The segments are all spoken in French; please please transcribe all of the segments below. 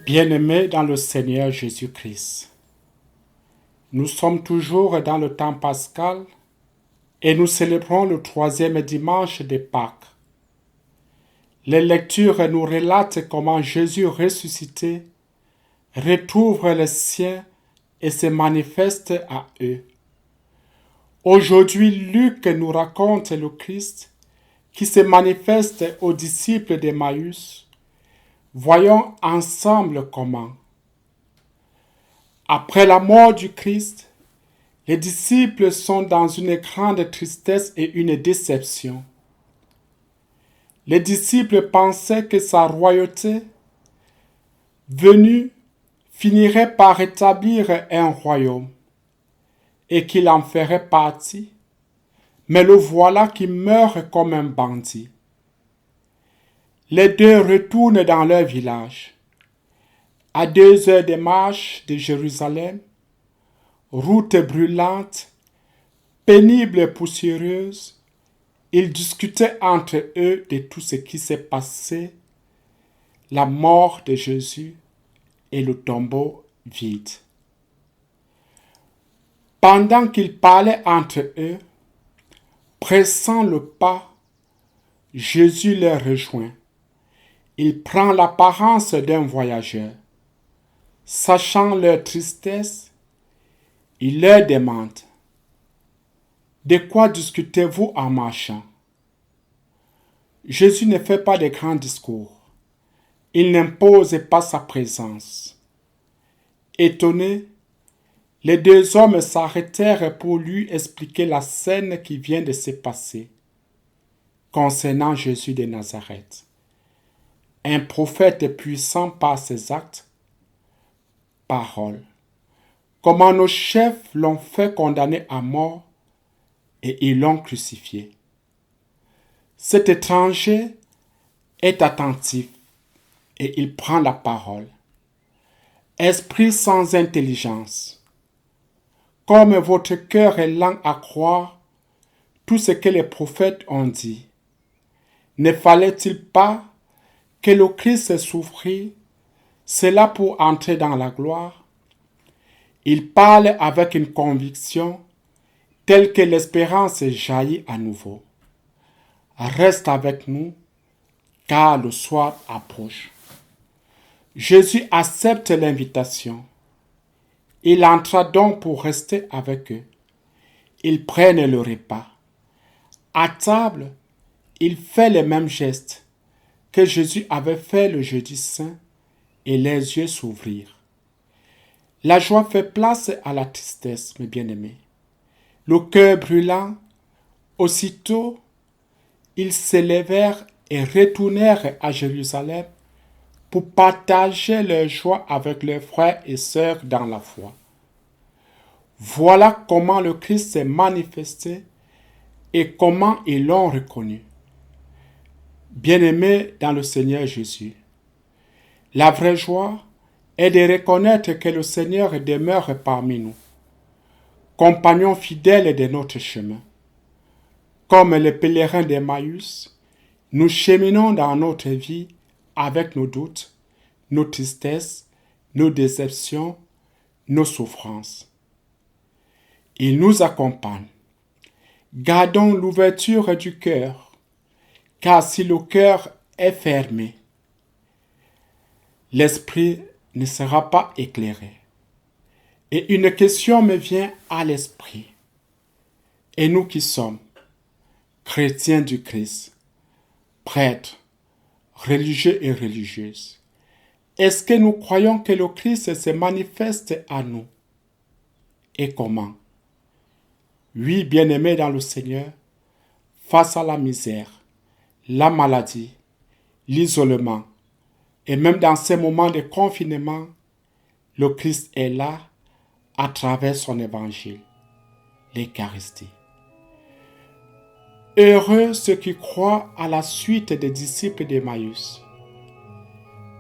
Bien-aimés dans le Seigneur Jésus-Christ, nous sommes toujours dans le temps pascal et nous célébrons le 3e dimanche de Pâques. Les lectures nous relatent comment Jésus ressuscité retrouve les siens et se manifeste à eux. Aujourd'hui, Luc nous raconte le Christ qui se manifeste aux disciples d'Emmaüs. Voyons ensemble comment. Après la mort du Christ, les disciples sont dans une grande tristesse et une déception. Les disciples pensaient que sa royauté venue finirait par établir un royaume et qu'il en ferait partie, mais le voilà qui meurt comme un bandit. Les deux retournent dans leur village. À 2 heures de marche de Jérusalem, route brûlante, pénible et poussiéreuse, ils discutaient entre eux de tout ce qui s'est passé, la mort de Jésus et le tombeau vide. Pendant qu'ils parlaient entre eux, pressant le pas, Jésus les rejoint. Il prend l'apparence d'un voyageur. Sachant leur tristesse, il leur demande « De quoi discutez-vous en marchant ?» Jésus ne fait pas de grands discours. Il n'impose pas sa présence. Étonnés, les 2 hommes s'arrêtèrent pour lui expliquer la scène qui vient de se passer concernant Jésus de Nazareth. Un prophète puissant par ses actes, paroles. Comment nos chefs l'ont fait condamner à mort et ils l'ont crucifié. Cet étranger est attentif et il prend la parole. Esprit sans intelligence. Comme votre cœur est lent à croire tout ce que les prophètes ont dit, ne fallait-il pas que le Christ souffrit, cela pour entrer dans la gloire? Il parle avec une conviction telle que l'espérance jaillit à nouveau. Reste avec nous, car le soir approche. Jésus accepte l'invitation. Il entra donc pour rester avec eux. Ils prennent le repas. À table, il fait les mêmes gestes que Jésus avait fait le jeudi saint et les yeux s'ouvrirent. La joie fait place à la tristesse, mes bien-aimés. Le cœur brûlant, aussitôt, ils s'élevèrent et retournèrent à Jérusalem pour partager leur joie avec leurs frères et sœurs dans la foi. Voilà comment le Christ s'est manifesté et comment ils l'ont reconnu. Bien-aimés dans le Seigneur Jésus, la vraie joie est de reconnaître que le Seigneur demeure parmi nous, compagnon fidèle de notre chemin. Comme les pèlerins d'Emmaüs, nous cheminons dans notre vie avec nos doutes, nos tristesses, nos déceptions, nos souffrances. Il nous accompagne. Gardons l'ouverture du cœur, car si le cœur est fermé, l'esprit ne sera pas éclairé. Et une question me vient à l'esprit. Et nous qui sommes chrétiens du Christ, prêtres, religieux et religieuses, est-ce que nous croyons que le Christ se manifeste à nous? Et comment? Oui, bien-aimés dans le Seigneur, face à la misère, la maladie, l'isolement, et même dans ces moments de confinement, le Christ est là à travers son évangile, l'Eucharistie. Heureux ceux qui croient à la suite des disciples d'Emmaüs,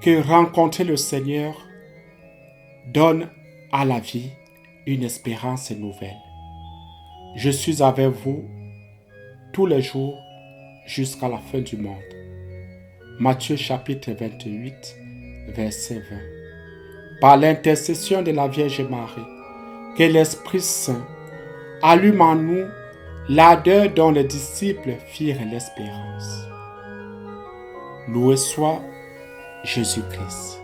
que rencontrer le Seigneur donne à la vie une espérance nouvelle. Je suis avec vous tous les jours jusqu'à la fin du monde. Matthieu chapitre 28, verset 20. par l'intercession de la Vierge Marie, que l'Esprit Saint allume en nous l'ardeur dont les disciples firent l'espérance. Loué soit Jésus-Christ.